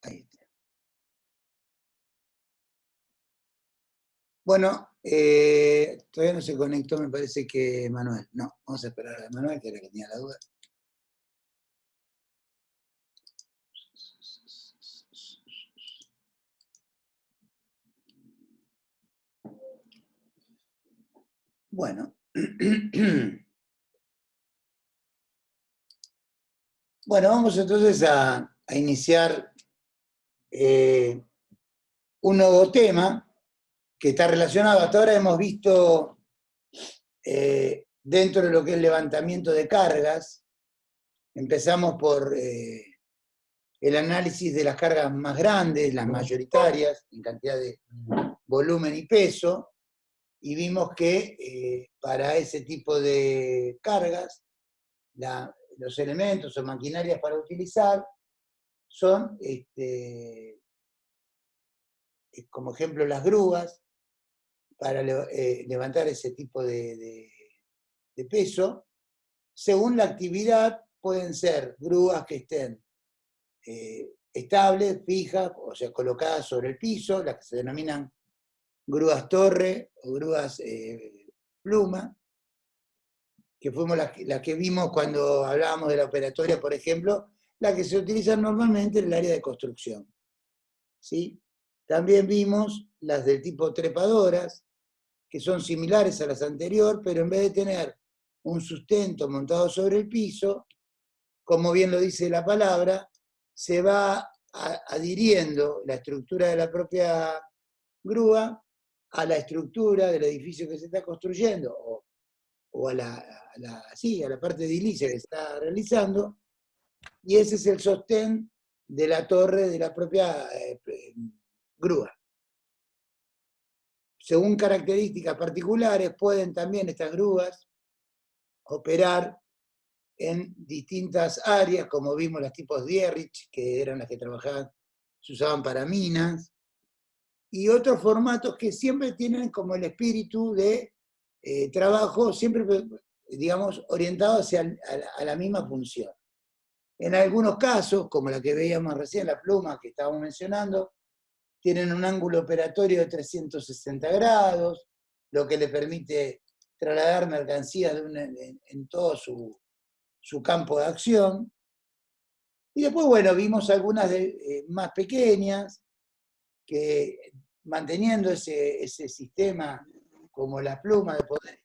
Ahí está. Bueno, todavía no se conectó, me parece que Manuel. No, vamos a esperar a Manuel, que era el que tenía la duda. Bueno. Bueno, vamos entonces a iniciar un nuevo tema que está relacionado. Hasta ahora hemos visto dentro de lo que es levantamiento de cargas, empezamos por el análisis de las cargas más grandes, las mayoritarias, en cantidad de volumen y peso, y vimos que para ese tipo de cargas, los elementos o maquinarias para utilizar son, como ejemplo, las grúas, para levantar ese tipo de peso. Según la actividad, pueden ser grúas que estén estables, fijas, o sea, colocadas sobre el piso, las que se denominan grúas torre o grúas pluma, que fuimos las que vimos cuando hablábamos de la operatoria, por ejemplo, las que se utilizan normalmente en el área de construcción. ¿Sí? También vimos las del tipo trepadoras, que son similares a las anteriores, pero en vez de tener un sustento montado sobre el piso, como bien lo dice la palabra, se va adhiriendo la estructura de la propia grúa a la estructura del edificio que se está construyendo, o a la parte edilicia que se está realizando, y ese es el sostén de la torre de la propia grúa. Según características particulares, pueden también estas grúas operar en distintas áreas, como vimos las tipos Dierrich, que eran las que trabajaban, se usaban para minas, y otros formatos que siempre tienen como el espíritu de trabajo, siempre, digamos, orientado hacia a la misma función. En algunos casos, como la que veíamos recién, la pluma que estábamos mencionando, tienen un ángulo operatorio de 360 grados, lo que le permite trasladar mercancías en todo su campo de acción. Y después, bueno, vimos algunas más pequeñas, que manteniendo ese sistema como la pluma de poder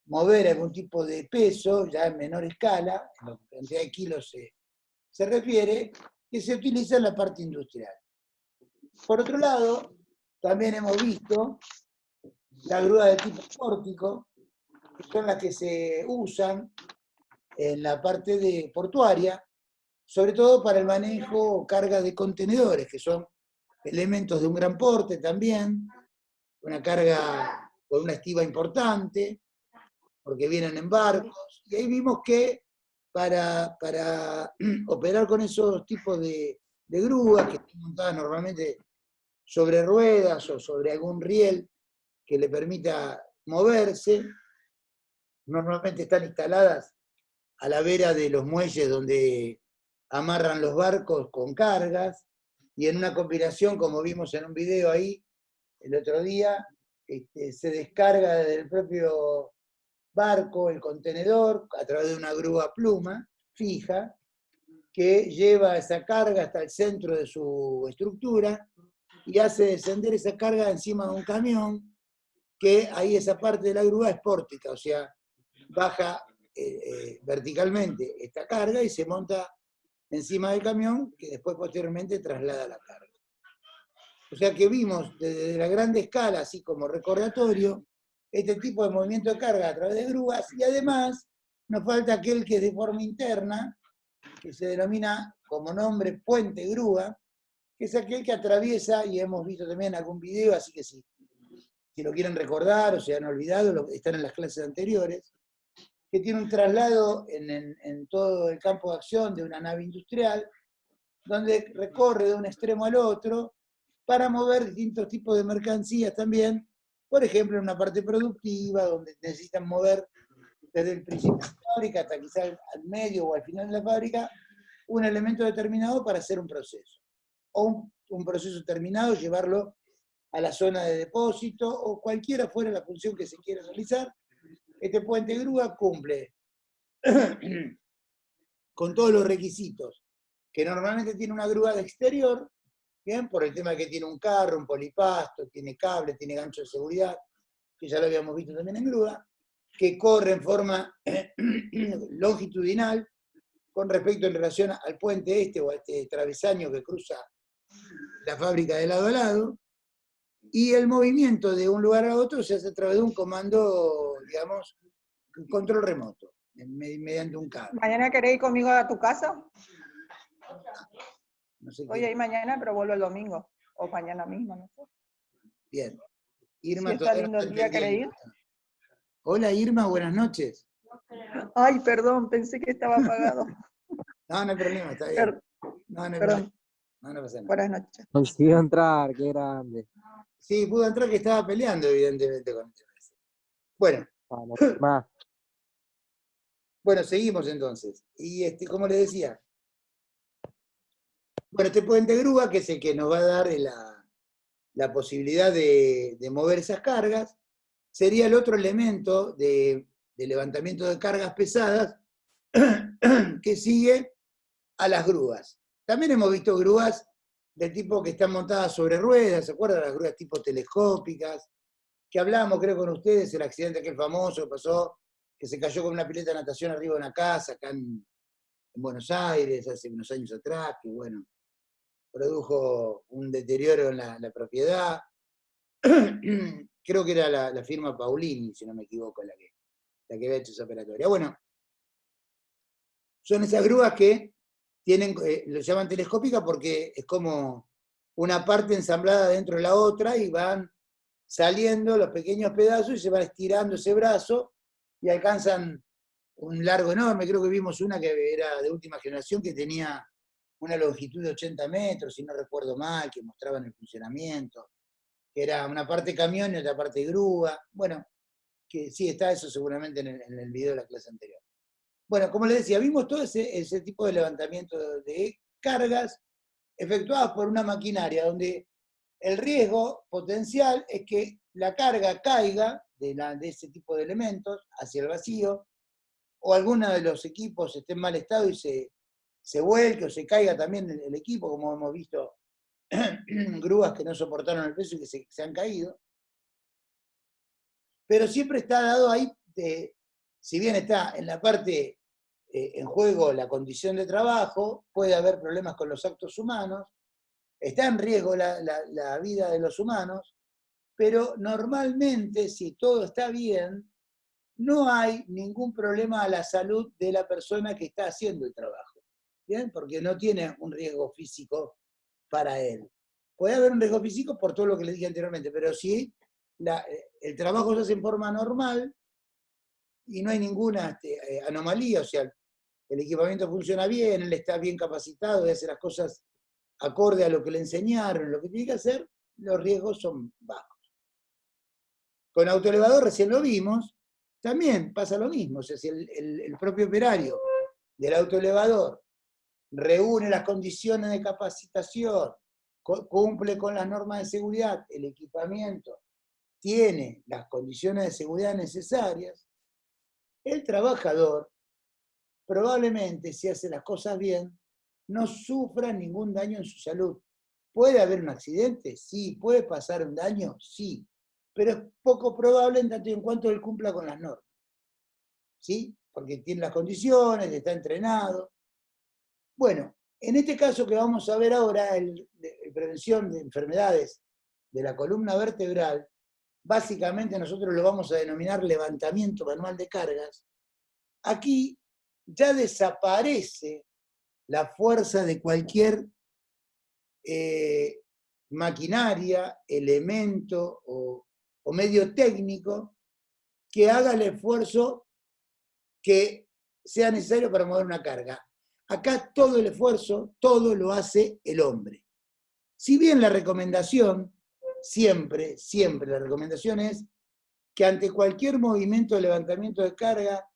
mover algún tipo de peso, ya en menor escala, en la cantidad de kilos se refiere, que se utiliza en la parte industrial. Por otro lado, también hemos visto la grúa de tipo pórtico, que son las que se usan en la parte de portuaria, sobre todo para el manejo o carga de contenedores, que son elementos de un gran porte también, una carga con una estiva importante, porque vienen en barcos, y ahí vimos que para operar con esos tipos de grúas, que están montadas normalmente sobre ruedas o sobre algún riel que le permita moverse, normalmente están instaladas a la vera de los muelles donde amarran los barcos con cargas, y en una combinación, como vimos en un video ahí el otro día, se descarga desde el propio barco el contenedor a través de una grúa pluma fija que lleva esa carga hasta el centro de su estructura y hace descender esa carga encima de un camión, que ahí esa parte de la grúa es pórtica, o sea, baja verticalmente esta carga y se monta encima del camión, que después posteriormente traslada la carga. O sea que vimos desde la grande escala, así como recordatorio, este tipo de movimiento de carga a través de grúas, y además nos falta aquel que es de forma interna, que se denomina como nombre puente grúa, que es aquel que atraviesa, y hemos visto también algún video, así que si lo quieren recordar o se han olvidado, están en las clases anteriores, que tiene un traslado en todo el campo de acción de una nave industrial, donde recorre de un extremo al otro para mover distintos tipos de mercancías también, por ejemplo, en una parte productiva, donde necesitan mover desde el principio de la fábrica hasta quizás al medio o al final de la fábrica, un elemento determinado para hacer un proceso. o un proceso terminado, llevarlo a la zona de depósito, o cualquiera fuera la función que se quiera realizar. Este puente grúa cumple con todos los requisitos que normalmente tiene una grúa de exterior, bien, por el tema que tiene un carro, un polipasto, tiene cable, tiene gancho de seguridad, que ya lo habíamos visto también en grúa, que corre en forma longitudinal con respecto en relación al puente este o a este travesaño que cruza la fábrica de lado a lado, y el movimiento de un lugar a otro se hace a través de un comando, digamos, un control remoto, mediante un cable. ¿Mañana querés ir conmigo a tu casa? No sé Voy a ir mañana, pero vuelvo el domingo. O mañana mismo, no sé. Bien. Irma Si está todavía lindo no el está día, ¿querés ir? entendiendo. Hola Irma, buenas noches. Ay, perdón, pensé que estaba apagado. No, no hay problema, está bien. No hay problema. Perdón. No pasa nada. Buenas noches. Consiguió entrar, qué grande. Sí, pudo entrar que estaba peleando, evidentemente, con el tema ese. Bueno, Más. bueno, seguimos entonces. Y como le decía, bueno, este puente grúa, que es el que nos va a dar la posibilidad de mover esas cargas, sería el otro elemento de levantamiento de cargas pesadas que sigue a las grúas. También hemos visto grúas del tipo que están montadas sobre ruedas, ¿se acuerdan? Las grúas tipo telescópicas, que hablábamos, creo, con ustedes, el accidente aquel famoso que pasó, que se cayó con una pileta de natación arriba de una casa, acá en Buenos Aires, hace unos años atrás, que bueno, produjo un deterioro en la propiedad. Creo que era la firma Paulini, si no me equivoco, la que había hecho esa operatoria. Bueno, son esas grúas que tienen, lo llaman telescópica porque es como una parte ensamblada dentro de la otra y van saliendo los pequeños pedazos y se van estirando ese brazo y alcanzan un largo enorme. Creo que vimos una que era de última generación que tenía una longitud de 80 metros, si no recuerdo mal, que mostraban el funcionamiento, que era una parte camión y otra parte grúa. Bueno, que sí, está eso seguramente en el video de la clase anterior. Bueno, como les decía, vimos todo ese tipo de levantamiento de cargas efectuadas por una maquinaria donde el riesgo potencial es que la carga caiga de ese tipo de elementos hacia el vacío, o alguno de los equipos esté en mal estado y se vuelque o se caiga también el equipo, como hemos visto grúas que no soportaron el peso y que se han caído. Pero siempre está dado ahí, si bien está en la parte en juego la condición de trabajo, puede haber problemas con los actos humanos, está en riesgo la vida de los humanos, pero normalmente, si todo está bien, no hay ningún problema a la salud de la persona que está haciendo el trabajo, ¿bien? Porque no tiene un riesgo físico para él. Puede haber un riesgo físico por todo lo que les dije anteriormente, pero si el trabajo se hace en forma normal y no hay ninguna anomalía, o sea, el equipamiento funciona bien, él está bien capacitado y hace las cosas acorde a lo que le enseñaron, lo que tiene que hacer, los riesgos son bajos. Con autoelevador, recién lo vimos, también pasa lo mismo. O sea, si el propio operario del autoelevador reúne las condiciones de capacitación, cumple con las normas de seguridad, el equipamiento tiene las condiciones de seguridad necesarias, el trabajador probablemente, si hace las cosas bien, no sufra ningún daño en su salud. ¿Puede haber un accidente? Sí. ¿Puede pasar un daño? Sí. Pero es poco probable en tanto y en cuanto él cumpla con las normas. ¿Sí? Porque tiene las condiciones, está entrenado. Bueno, en este caso que vamos a ver ahora, prevención de enfermedades de la columna vertebral, básicamente nosotros lo vamos a denominar levantamiento manual de cargas. Aquí ya desaparece la fuerza de cualquier maquinaria, elemento o medio técnico que haga el esfuerzo que sea necesario para mover una carga. Acá todo el esfuerzo, todo lo hace el hombre. Si bien la recomendación, siempre la recomendación es que ante cualquier movimiento de levantamiento de carga,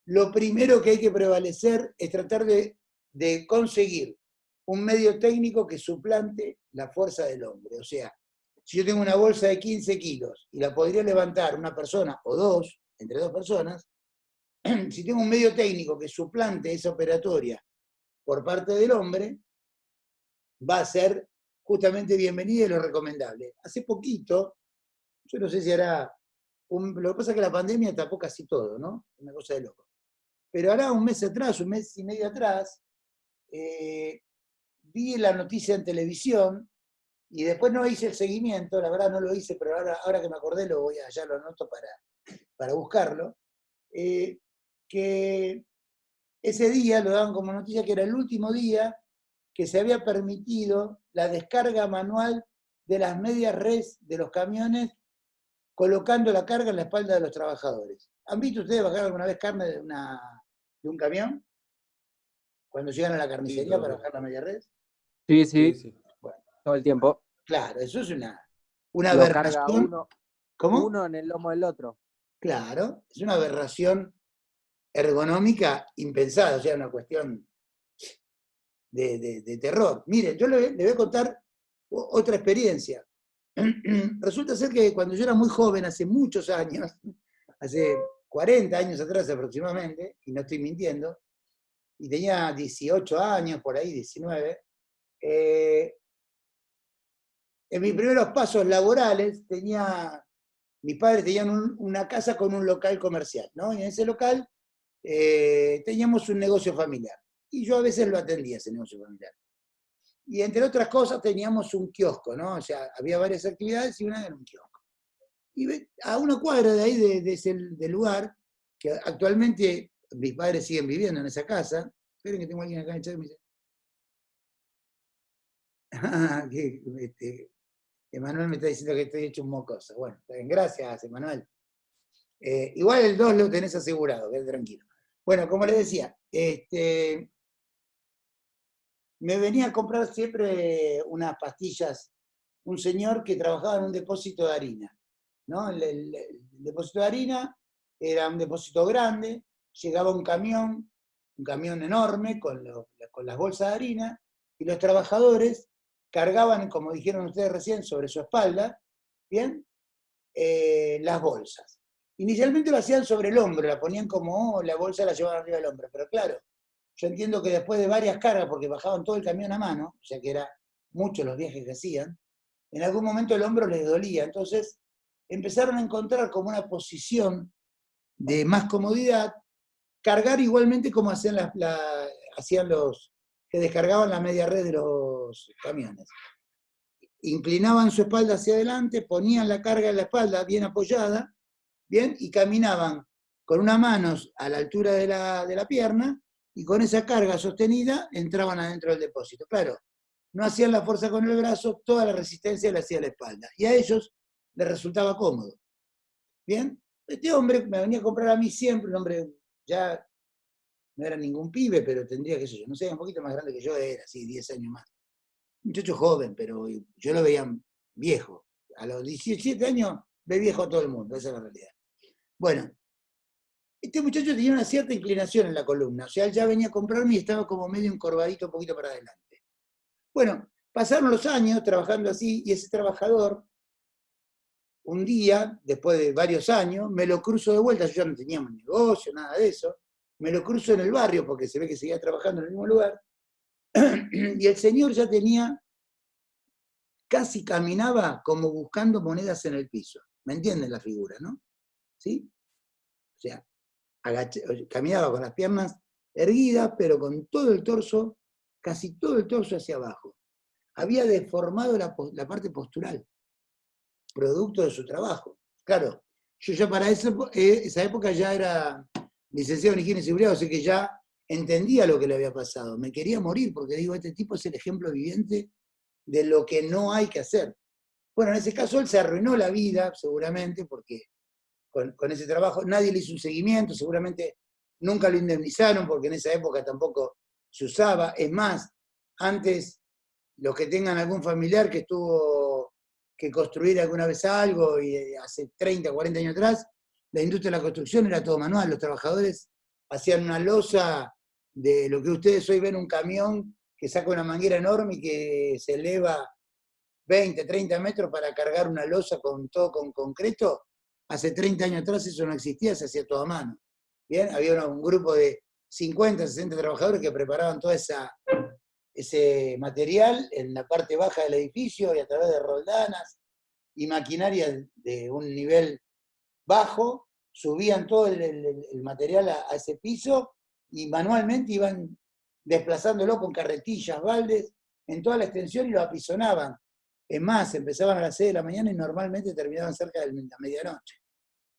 lo primero que hay que prevalecer es tratar de conseguir un medio técnico que suplante la fuerza del hombre. O sea, si yo tengo una bolsa de 15 kilos y la podría levantar una persona o dos, entre dos personas, si tengo un medio técnico que suplante esa operatoria por parte del hombre, va a ser justamente bienvenida y lo recomendable. Hace poquito, yo no sé si hará, lo que pasa es que la pandemia tapó casi todo, ¿no? Una cosa de loco. Pero hará un mes atrás, un mes y medio atrás, vi la noticia en televisión y después no hice el seguimiento, la verdad no lo hice, pero ahora que me acordé ya lo anoto para buscarlo, que ese día lo daban como noticia que era el último día que se había permitido la descarga manual de las medias res de los camiones colocando la carga en la espalda de los trabajadores. ¿Han visto ustedes bajar alguna vez carne de un camión? Cuando llegan a la carnicería Sí, para bajar la media res. Sí, sí, sí, sí. Bueno, todo el tiempo. claro, eso es una Lo carga aberración. ¿Cómo? uno en el lomo del otro. Claro, es una aberración ergonómica impensada, o sea, una cuestión de terror. Miren, yo le voy a contar otra experiencia. Resulta ser que cuando yo era muy joven, hace muchos años, hace 40 años atrás aproximadamente, y no estoy mintiendo, y tenía 18 años, por ahí, 19, en mis primeros pasos laborales mis padres tenían una casa con un local comercial, ¿no? Y en ese local teníamos un negocio familiar. Y yo a veces lo atendía, ese negocio familiar. Y entre otras cosas teníamos un kiosco, ¿no? O sea, había varias actividades y una era un kiosco. Y a una cuadra de ahí, del lugar, que actualmente mis padres siguen viviendo en esa casa. Esperen que tengo a alguien acá en el chat que me dice. Emanuel me está diciendo que estoy hecho un mocoso. Bueno, gracias, Emanuel. Igual el 2 lo tenés asegurado, quédate tranquilo. Bueno, como les decía, me venía a comprar siempre unas pastillas un señor que trabajaba en un depósito de harina, ¿no? El depósito de harina era un depósito grande, llegaba un camión enorme con las bolsas de harina, y los trabajadores cargaban, como dijeron ustedes recién, sobre su espalda, ¿bien? Las bolsas. Inicialmente lo hacían sobre el hombro, la ponían como la bolsa la llevaban arriba del hombro, pero claro, yo entiendo que después de varias cargas, porque bajaban todo el camión a mano, o sea que eran muchos los viajes que hacían, en algún momento el hombro les dolía, entonces empezaron a encontrar como una posición de más comodidad, cargar igualmente como hacían los que descargaban la media red de los camiones. Inclinaban su espalda hacia adelante, ponían la carga en la espalda bien apoyada, bien, y caminaban con una mano a la altura de la pierna, y con esa carga sostenida entraban adentro del depósito. Claro, no hacían la fuerza con el brazo, toda la resistencia la hacía la espalda. Y a ellos les resultaba cómodo. ¿Bien? Este hombre me venía a comprar a mí siempre, un hombre ya no era ningún pibe, pero tendría, qué sé yo, no sé, un poquito más grande que yo era, así, 10 años más. Un muchacho joven, pero yo lo veía viejo. A los 17 años ve viejo a todo el mundo, esa es la realidad. Bueno, este muchacho tenía una cierta inclinación en la columna, o sea, él ya venía a comprarme y estaba como medio encorvadito un poquito para adelante. Bueno, pasaron los años trabajando así, y ese trabajador, un día, después de varios años, me lo cruzo de vuelta, yo ya no teníamos negocio, nada de eso, me lo cruzo en el barrio porque se ve que seguía trabajando en el mismo lugar, y el señor ya casi caminaba como buscando monedas en el piso. ¿Me entienden la figura, no? ¿Sí? O sea, caminaba con las piernas erguidas, pero con todo el torso, casi todo el torso hacia abajo. Había deformado la parte postural, producto de su trabajo. Claro, yo ya para esa época ya era licenciado en higiene y seguridad, o sea que ya entendía lo que le había pasado. Me quería morir porque digo, este tipo es el ejemplo viviente de lo que no hay que hacer. Bueno, en ese caso él se arruinó la vida, seguramente, porque con ese trabajo nadie le hizo un seguimiento, seguramente nunca lo indemnizaron, porque en esa época tampoco se usaba. Es más, antes, los que tengan algún familiar que tuvo que construir alguna vez algo, y hace 30, 40 años atrás, la industria de la construcción era todo manual, los trabajadores hacían una losa de lo que ustedes hoy ven un camión que saca una manguera enorme y que se eleva 20, 30 metros para cargar una losa con todo con concreto. Hace 30 años atrás eso no existía, se hacía todo a mano. Bien, había un grupo de 50, 60 trabajadores que preparaban todo ese material en la parte baja del edificio y a través de roldanas y maquinaria de un nivel bajo, subían todo el material a ese piso y manualmente iban desplazándolo con carretillas, baldes, en toda la extensión y lo apisonaban. Es más, empezaban a las 6 de la mañana y normalmente terminaban cerca de la medianoche.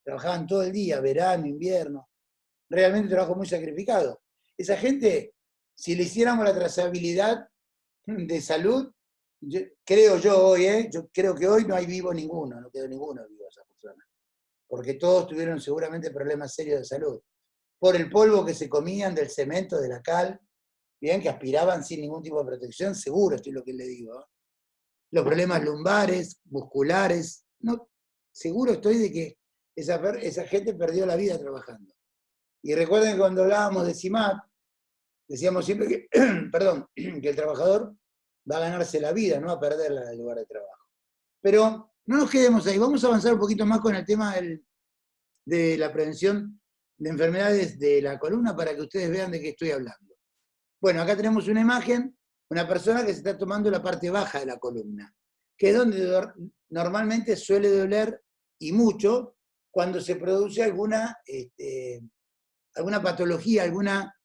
Trabajaban todo el día, verano, invierno. Realmente un trabajo muy sacrificado. Esa gente, si le hiciéramos la trazabilidad de salud, creo que hoy no hay vivo ninguno, no quedó ninguno vivo esa persona. Porque todos tuvieron seguramente problemas serios de salud. Por el polvo que se comían del cemento, de la cal, bien, que aspiraban sin ningún tipo de protección, seguro, esto es lo que le digo. Los problemas lumbares, musculares, no, seguro estoy de que esa gente perdió la vida trabajando. Y recuerden que cuando hablábamos de CIMAT, decíamos siempre que, perdón, que el trabajador va a ganarse la vida, no a perderla en el lugar de trabajo. Pero no nos quedemos ahí, vamos a avanzar un poquito más con el tema de la prevención de enfermedades de la columna para que ustedes vean de qué estoy hablando. Bueno, acá tenemos una imagen, una persona que se está tomando la parte baja de la columna, que es donde normalmente suele doler y mucho cuando se produce alguna patología, alguna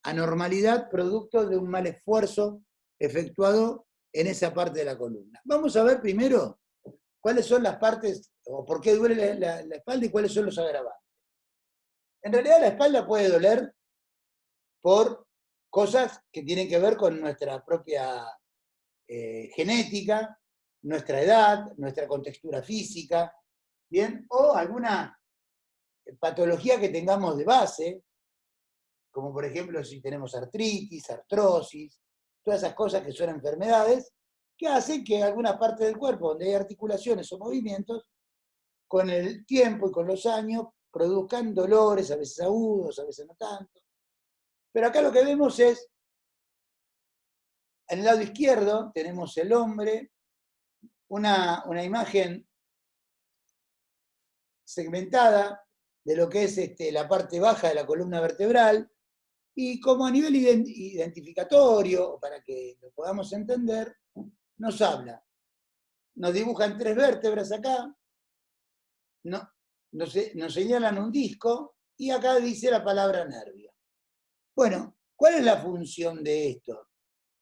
anormalidad producto de un mal esfuerzo efectuado en esa parte de la columna. Vamos a ver primero cuáles son las partes, o por qué duele la espalda y cuáles son los agravantes. En realidad la espalda puede doler por cosas que tienen que ver con nuestra propia genética, nuestra edad, nuestra contextura física, ¿bien? O alguna patología que tengamos de base, como por ejemplo si tenemos artritis, artrosis, todas esas cosas que son enfermedades, que hacen que alguna parte del cuerpo donde hay articulaciones o movimientos, con el tiempo y con los años, produzcan dolores, a veces agudos, a veces no tanto. Pero acá lo que vemos es, en el lado izquierdo tenemos el hombre, una imagen segmentada de lo que es la parte baja de la columna vertebral, y como a nivel identificatorio, para que lo podamos entender, nos habla. Nos dibujan 3 vértebras acá, nos señalan un disco, y acá dice la palabra nervio. Bueno, ¿cuál es la función de esto?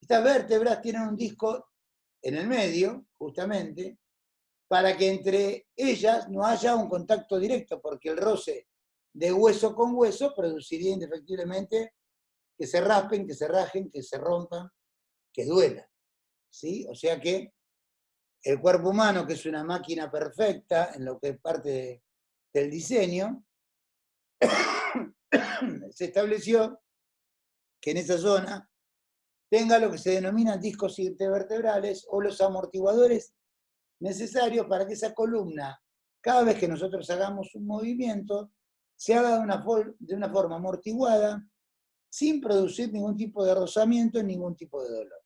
Estas vértebras tienen un disco en el medio, justamente, para que entre ellas no haya un contacto directo, porque el roce de hueso con hueso produciría indefectiblemente que se raspen, que se rajen, que se rompan, que duela. ¿Sí? O sea que el cuerpo humano, que es una máquina perfecta en lo que es parte del diseño, se estableció que en esa zona tenga lo que se denominan discos intervertebrales o los amortiguadores necesarios para que esa columna, cada vez que nosotros hagamos un movimiento, se haga de una forma amortiguada, sin producir ningún tipo de rozamiento, ningún tipo de dolor.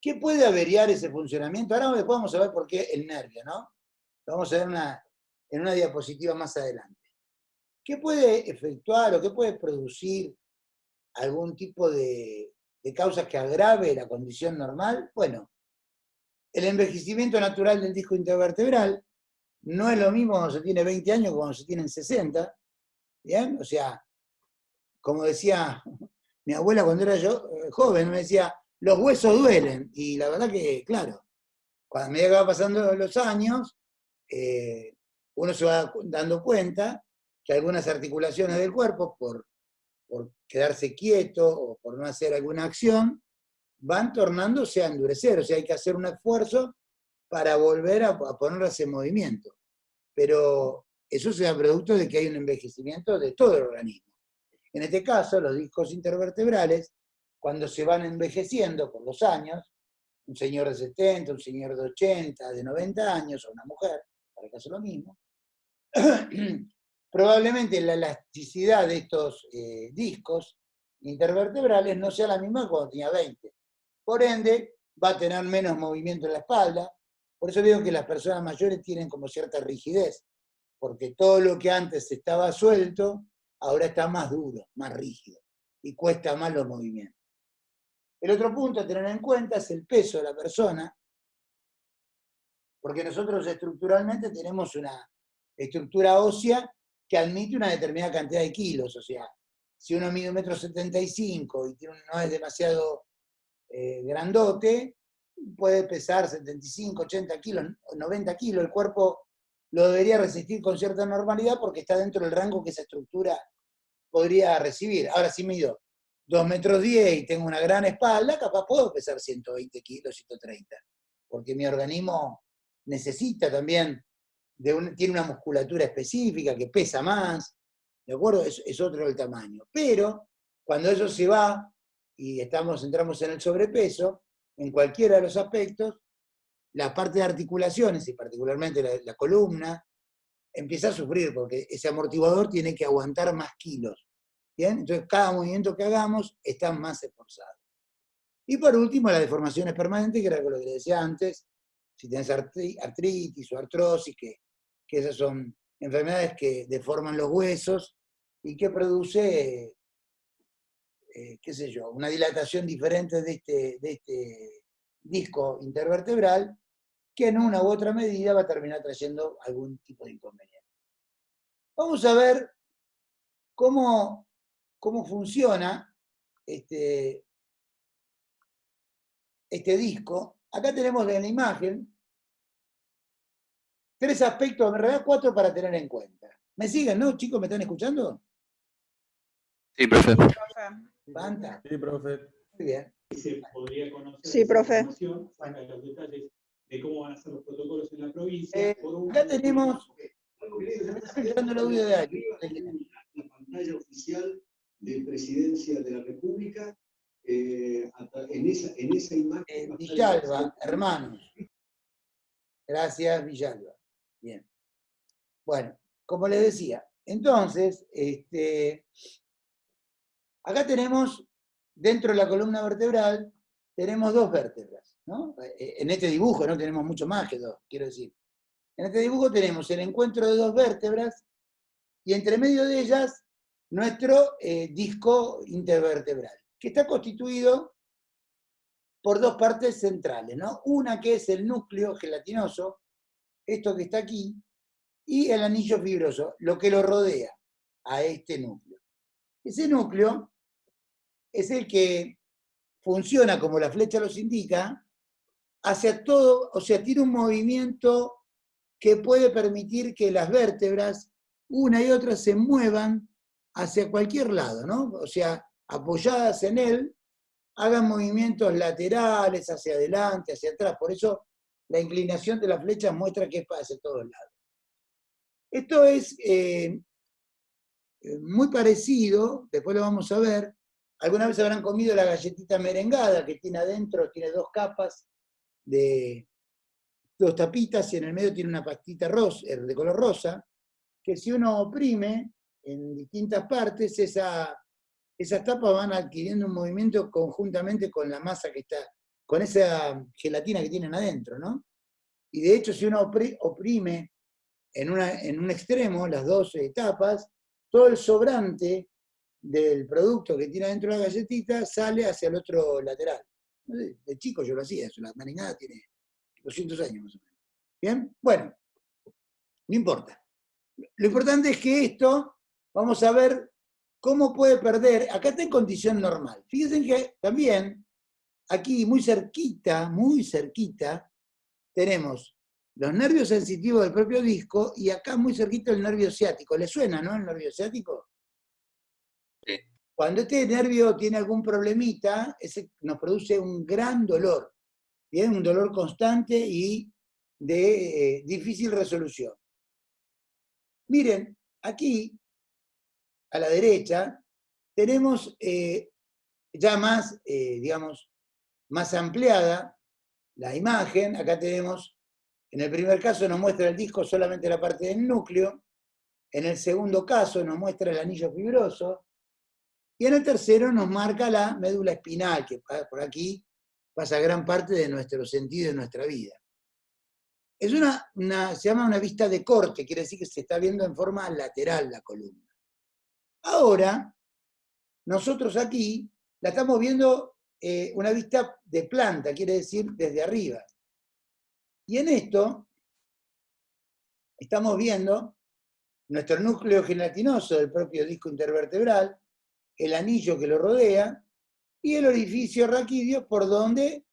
¿Qué puede averiar ese funcionamiento? Ahora después vamos a ver por qué el nervio, ¿no? Lo vamos a ver en una diapositiva más adelante. ¿Qué puede efectuar o qué puede producir algún tipo de causas que agrave la condición normal? Bueno, el envejecimiento natural del disco intervertebral no es lo mismo cuando se tiene 20 años que cuando se tienen 60, ¿bien? O sea, como decía mi abuela cuando era yo joven, me decía, los huesos duelen, y la verdad que, claro, cuando a medida que va pasando los años, uno se va dando cuenta que algunas articulaciones del cuerpo, por quedarse quieto o por no hacer alguna acción, van tornándose a endurecer, o sea, hay que hacer un esfuerzo para volver a ponerlas en movimiento. Pero eso se da producto de que hay un envejecimiento de todo el organismo. En este caso, los discos intervertebrales, cuando se van envejeciendo por los años, un señor de 70, un señor de 80, de 90 años, o una mujer, para el caso lo mismo, probablemente la elasticidad de estos discos intervertebrales no sea la misma cuando tenía 20. Por ende, va a tener menos movimiento en la espalda. Por eso veo que las personas mayores tienen como cierta rigidez, porque todo lo que antes estaba suelto, ahora está más duro, más rígido, y cuesta más los movimientos. El otro punto a tener en cuenta es el peso de la persona, porque nosotros estructuralmente tenemos una estructura ósea que admite una determinada cantidad de kilos. O sea, si uno mide 1,75 m y no es demasiado grandote, puede pesar 75, 80 kilos, 90 kilos. El cuerpo lo debería resistir con cierta normalidad porque está dentro del rango que esa estructura podría recibir. Ahora, si mido 2,10 m y tengo una gran espalda, capaz puedo pesar 120 kilos, 130, porque mi organismo necesita también, tiene una musculatura específica que pesa más, ¿de acuerdo? Es otro el tamaño. Pero cuando eso se va y entramos en el sobrepeso, en cualquiera de los aspectos, la parte de articulaciones, y particularmente la columna, empieza a sufrir, porque ese amortiguador tiene que aguantar más kilos. ¿Bien? Entonces, cada movimiento que hagamos está más esforzado. Y por último, las deformaciones permanentes, que era lo que le decía antes, si tienes artritis o artrosis, que esas son enfermedades que deforman los huesos y que produce, qué sé yo, una dilatación diferente de este disco intervertebral, que en una u otra medida va a terminar trayendo algún tipo de inconveniente. Vamos a ver cómo funciona este disco. Acá tenemos en la imagen 3 aspectos, en realidad 4 para tener en cuenta. ¿Me siguen, no, chicos? ¿Me están escuchando? Sí, profe. Fantástico. Sí, profe. Muy bien. Se podría conocer Sí, profe. los detalles de cómo van a ser los protocolos en la provincia. Acá tenemos, me está escuchando el audio de alguien. La pantalla oficial de Presidencia de la República, en esa imagen. Villalba, hermanos. Gracias, Villalba. Bien. Bueno, como les decía, entonces, acá tenemos, dentro de la columna vertebral, tenemos 2 vértebras, ¿no? En este dibujo no tenemos mucho más que 2, quiero decir. En este dibujo tenemos el encuentro de 2 vértebras y entre medio de ellas nuestro disco intervertebral, que está constituido por 2 partes centrales, ¿no? Una que es el núcleo gelatinoso, esto que está aquí, y el anillo fibroso, lo que lo rodea a este núcleo. Ese núcleo es el que funciona, como la flecha los indica, hacia todo, o sea, tiene un movimiento que puede permitir que las vértebras, una y otra, se muevan hacia cualquier lado, ¿no? O sea, apoyadas en él, hagan movimientos laterales, hacia adelante, hacia atrás. Por eso la inclinación de la flecha muestra que es hacia todos lados. Esto es muy parecido, después lo vamos a ver. Alguna vez habrán comido la galletita merengada, que tiene adentro, tiene 2 capas de 2 tapitas, y en el medio tiene una pastita de color rosa, que si uno oprime en distintas partes, esas tapas van adquiriendo un movimiento conjuntamente con la masa que está, con esa gelatina que tienen adentro, ¿no? Y de hecho, si uno oprime en un extremo las 2 tapas, todo el sobrante del producto que tiene adentro la galletita sale hacia el otro lateral. De chico yo lo hacía eso, la merengada tiene 200 años más o menos. ¿Bien? Bueno, no importa. Lo importante es que esto, vamos a ver cómo puede perder, acá está en condición normal. Fíjense que también, aquí muy cerquita, tenemos los nervios sensitivos del propio disco y acá muy cerquita el nervio ciático. ¿Le suena, no, el nervio ciático? Sí. Cuando este nervio tiene algún problemita, ese nos produce un gran dolor, ¿bien? Un dolor constante y de difícil resolución. Miren, aquí, a la derecha, tenemos ya más, digamos, más ampliada la imagen. Acá tenemos, en el primer caso nos muestra el disco solamente la parte del núcleo, En el segundo caso nos muestra el anillo fibroso. Y en el tercero nos marca la médula espinal, que por aquí pasa gran parte de nuestro sentido y de nuestra vida. Es se llama una vista de corte, quiere decir que se está viendo en forma lateral la columna. Ahora, nosotros aquí la estamos viendo una vista de planta, quiere decir desde arriba. Y en esto estamos viendo nuestro núcleo gelatinoso del propio disco intervertebral, el anillo que lo rodea y el orificio raquídeo por donde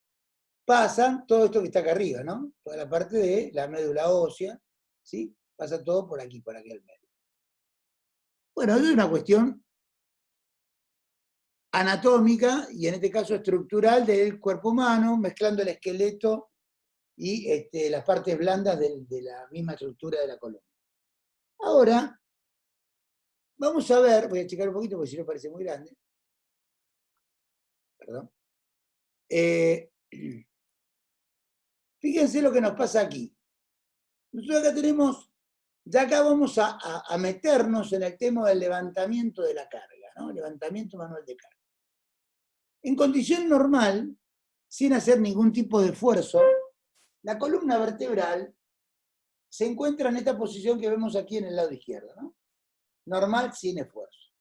pasan todo esto que está acá arriba, ¿no? Toda la parte de la médula ósea, ¿sí? Pasa todo por aquí, por aquel medio. Bueno, eso es una cuestión anatómica y en este caso estructural del cuerpo humano, mezclando el esqueleto y las partes blandas de la misma estructura de la columna. Ahora, vamos a ver, voy a checar un poquito porque si no parece muy grande. Perdón. Fíjense lo que nos pasa aquí. Nosotros acá tenemos, ya acá vamos a meternos en el tema del levantamiento de la carga, ¿no? Levantamiento manual de carga. En condición normal, sin hacer ningún tipo de esfuerzo, la columna vertebral se encuentra en esta posición que vemos aquí en el lado izquierdo, ¿no? Normal, sin esfuerzo.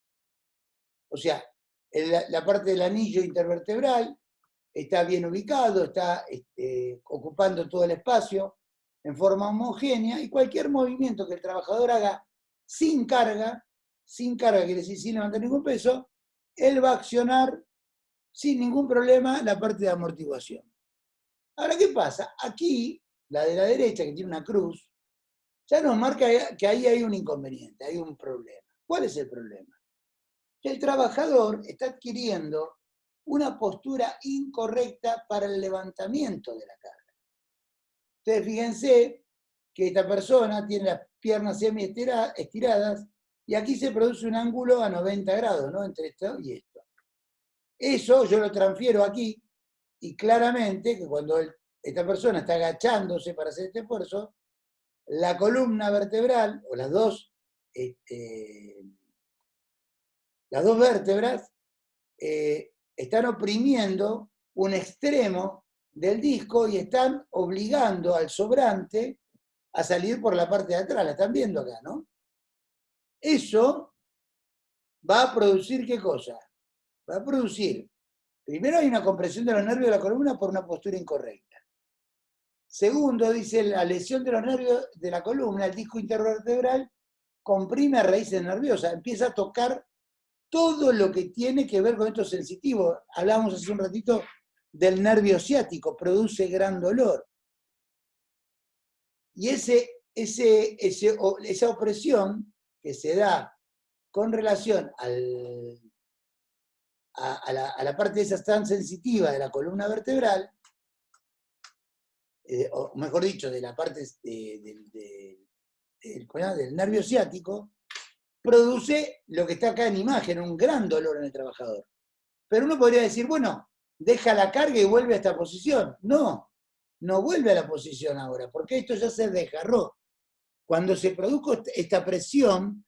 O sea, la parte del anillo intervertebral está bien ubicado, está ocupando todo el espacio en forma homogénea, y cualquier movimiento que el trabajador haga sin carga quiere decir sin levantar ningún peso, él va a accionar sin ningún problema la parte de amortiguación. Ahora, ¿qué pasa? Aquí, la de la derecha, que tiene una cruz, ya nos marca que ahí hay un inconveniente, hay un problema. ¿Cuál es el problema? Que el trabajador está adquiriendo una postura incorrecta para el levantamiento de la carga. Entonces, fíjense que esta persona tiene las piernas semi-estiradas y aquí se produce un ángulo a 90 grados, ¿no? Entre esto y esto. Eso yo lo transfiero aquí y claramente que cuando esta persona está agachándose para hacer este esfuerzo, la columna vertebral, o las dos vértebras, están oprimiendo un extremo del disco y están obligando al sobrante a salir por la parte de atrás. La están viendo acá, ¿no? Eso va a producir, ¿qué cosa? Va a producir, primero hay una compresión de los nervios de la columna por una postura incorrecta. Segundo, dice, la lesión de los nervios de la columna, el disco intervertebral, comprime a raíces nerviosas, empieza a tocar todo lo que tiene que ver con esto sensitivo. Hablábamos hace un ratito del nervio ciático, produce gran dolor. Y esa opresión que se da con relación a la parte esa tan sensitiva de la columna vertebral, o mejor dicho, de la parte del nervio ciático, produce lo que está acá en imagen, un gran dolor en el trabajador. Pero uno podría decir, bueno, deja la carga y vuelve a esta posición. No vuelve a la posición ahora, porque esto ya se desgarró. Cuando se produjo esta presión,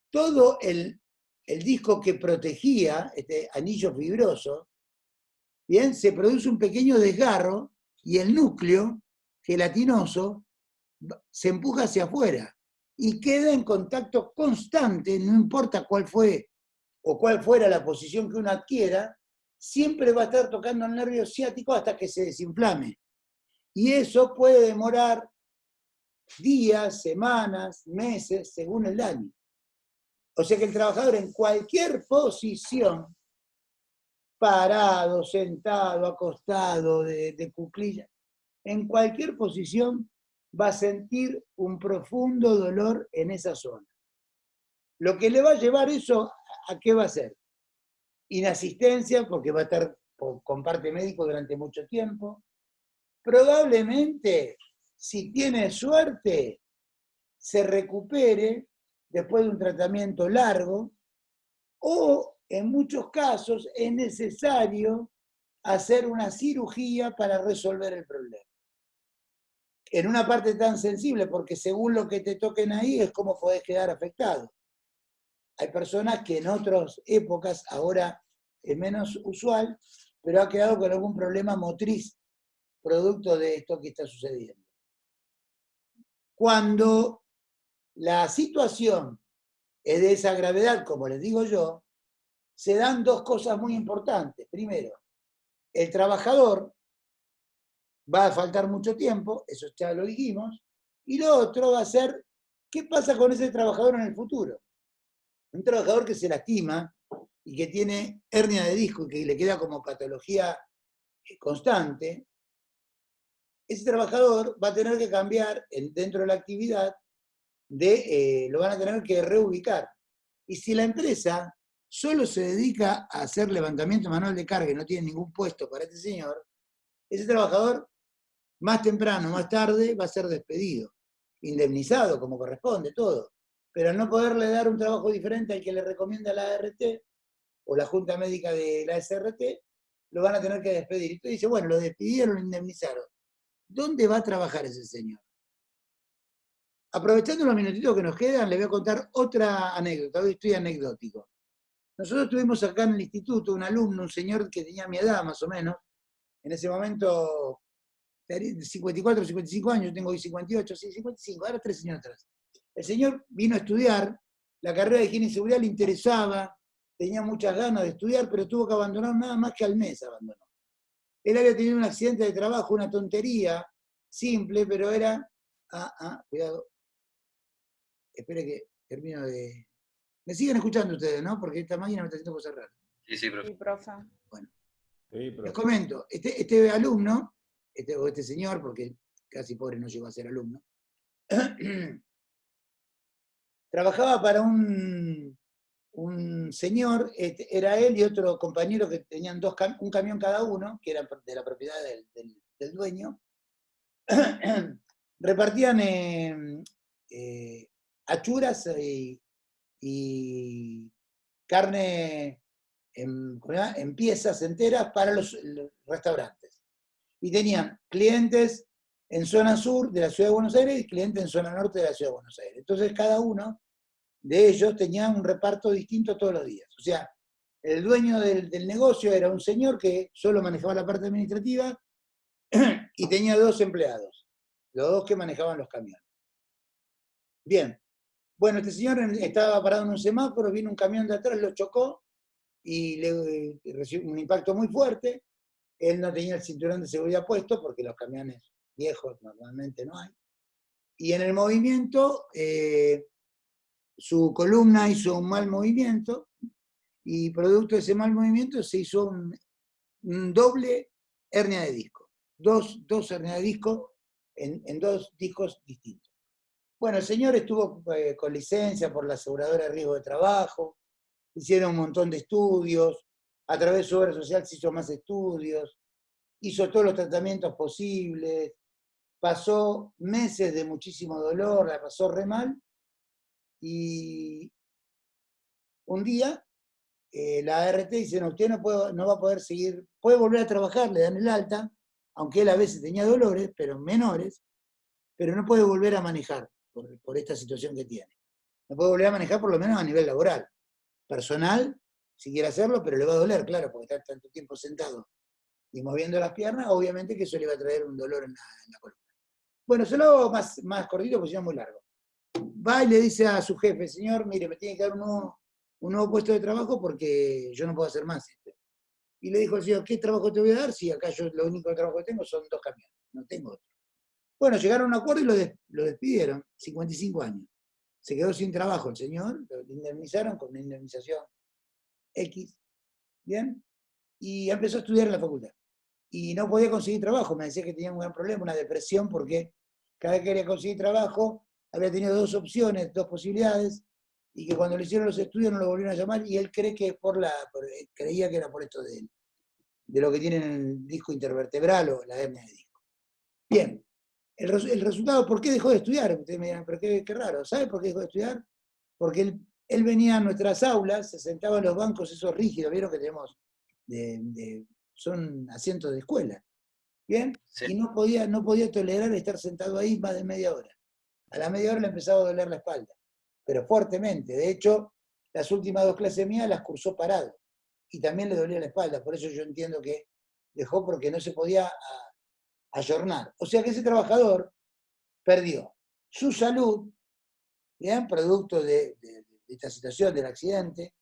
todo el disco que protegía, este anillo fibroso, bien, se produce un pequeño desgarro y el núcleo gelatinoso se empuja hacia afuera y queda en contacto constante, no importa cuál fue o cuál fuera la posición que uno adquiera, siempre va a estar tocando el nervio ciático hasta que se desinflame. Y eso puede demorar días, semanas, meses, según el daño. O sea que el trabajador en cualquier posición, parado, sentado, acostado, de cuclillas, en cualquier posición va a sentir un profundo dolor en esa zona. Lo que le va a llevar eso, ¿a qué va a ser? Inasistencia, porque va a estar con parte médico durante mucho tiempo. Probablemente, si tiene suerte, se recupere después de un tratamiento largo, o en muchos casos es necesario hacer una cirugía para resolver el problema. en una parte tan sensible, porque según lo que te toquen ahí es cómo podés quedar afectado. Hay personas que en otras épocas, ahora es menos usual, pero ha quedado con algún problema motriz producto de esto que está sucediendo. Cuando la situación es de esa gravedad, como les digo yo, se dan dos cosas muy importantes. Primero, el trabajador va a faltar mucho tiempo, eso ya lo dijimos, y lo otro va a ser, ¿qué pasa con ese trabajador en el futuro? Un trabajador que se lastima y que tiene hernia de disco y que le queda como patología constante, ese trabajador va a tener que cambiar dentro de la actividad, lo van a tener que reubicar. Y si la empresa solo se dedica a hacer levantamiento manual de carga y no tiene ningún puesto para este señor, ese trabajador más temprano, más tarde, va a ser despedido, indemnizado como corresponde, todo. Pero al no poderle dar un trabajo diferente al que le recomienda la ART o la Junta Médica de la SRT, lo van a tener que despedir. Y usted dice, bueno, lo despidieron, lo indemnizaron. ¿Dónde va a trabajar ese señor? Aprovechando los minutitos que nos quedan, le voy a contar otra anécdota. Hoy estoy anecdótico. Nosotros tuvimos acá en el instituto un alumno, un señor que tenía mi edad más o menos, en ese momento 54, 55 años, yo tengo hoy 58, sí, 55, ahora 3 años atrás. El señor vino a estudiar, la carrera de higiene y seguridad le interesaba, tenía muchas ganas de estudiar, pero tuvo que abandonar nada más que al mes abandonó. Él había tenido un accidente de trabajo, una tontería simple, pero era... cuidado. Espere que termino de... Me siguen escuchando ustedes, ¿no? Porque esta máquina me está haciendo cosas raras. Sí, profe. Sí, profe. Bueno, Sí, profe. les comento, este alumno, este señor, porque casi pobre no llegó a ser alumno, trabajaba para un señor, era él y otro compañero que tenían un camión cada uno, que era de la propiedad del dueño, repartían achuras y carne en piezas enteras para los restaurantes. Y tenían clientes en zona sur de la Ciudad de Buenos Aires y clientes en zona norte de la Ciudad de Buenos Aires. Entonces cada uno de ellos tenía un reparto distinto todos los días. O sea, el dueño del negocio era un señor que solo manejaba la parte administrativa y tenía 2 empleados, los 2 que manejaban los camiones. Bien, bueno, este señor estaba parado en un semáforo, vino un camión de atrás, lo chocó y le recibió un impacto muy fuerte. Él no tenía el cinturón de seguridad puesto porque los camiones viejos normalmente no hay. Y en el movimiento, su columna hizo un mal movimiento y producto de ese mal movimiento se hizo un doble hernia de disco. Dos hernias de disco en 2 discos distintos. Bueno, el señor estuvo con licencia por la aseguradora de riesgo de trabajo, hicieron un montón de estudios, a través de su obra social se hizo más estudios, hizo todos los tratamientos posibles, pasó meses de muchísimo dolor, la pasó re mal, y un día la ART dice, no, usted no va a poder seguir, puede volver a trabajar, le dan el alta, aunque él a veces tenía dolores, pero menores, pero no puede volver a manejar por esta situación que tiene. No puede volver a manejar por lo menos a nivel laboral. Personal, si quiere hacerlo, pero le va a doler, claro, porque está tanto tiempo sentado y moviendo las piernas, obviamente que eso le va a traer un dolor en la columna. Bueno, se lo hago más cortito porque si no es muy largo. Va y le dice a su jefe, señor, mire, me tiene que dar un nuevo puesto de trabajo porque yo no puedo hacer más. Y le dijo el señor, ¿qué trabajo te voy a dar? Si acá yo lo único trabajo que tengo son 2 camiones, no tengo otro. Bueno, llegaron a un acuerdo y lo despidieron, 55 años. Se quedó sin trabajo el señor, lo indemnizaron con una indemnización X, ¿bien? Y empezó a estudiar en la facultad. Y no podía conseguir trabajo, me decía que tenía un gran problema, una depresión, porque cada vez que quería conseguir trabajo, había tenido 2 opciones, 2 posibilidades, y que cuando le hicieron los estudios no lo volvieron a llamar, y él cree que creía que era por esto de lo que tiene en el disco intervertebral o la hernia de disco. Bien, el resultado, ¿por qué dejó de estudiar? Ustedes me dirán, pero qué raro, ¿sabe por qué dejó de estudiar? Porque él venía a nuestras aulas, se sentaba en los bancos esos rígidos, vieron que tenemos, son asientos de escuela. ¿Bien? Sí. Y no podía tolerar estar sentado ahí más de media hora. A la media hora le empezaba a doler la espalda, pero fuertemente. De hecho, las últimas 2 clases mías las cursó parado. Y también le dolía la espalda, por eso yo entiendo que dejó porque no se podía ayornar. O sea que ese trabajador perdió su salud, ¿bien? Producto de esta situación, del accidente.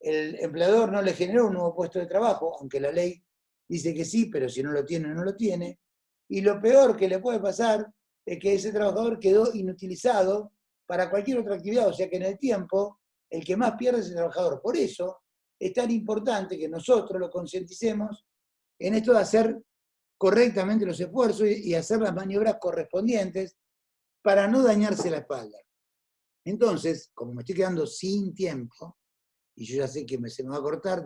El empleador no le generó un nuevo puesto de trabajo, aunque la ley dice que sí, pero si no lo tiene, no lo tiene. Y lo peor que le puede pasar es que ese trabajador quedó inutilizado para cualquier otra actividad, o sea que en el tiempo el que más pierde es el trabajador. Por eso es tan importante que nosotros lo concienticemos en esto de hacer correctamente los esfuerzos y hacer las maniobras correspondientes para no dañarse la espalda. Entonces, como me estoy quedando sin tiempo, y yo ya sé que se me va a cortar,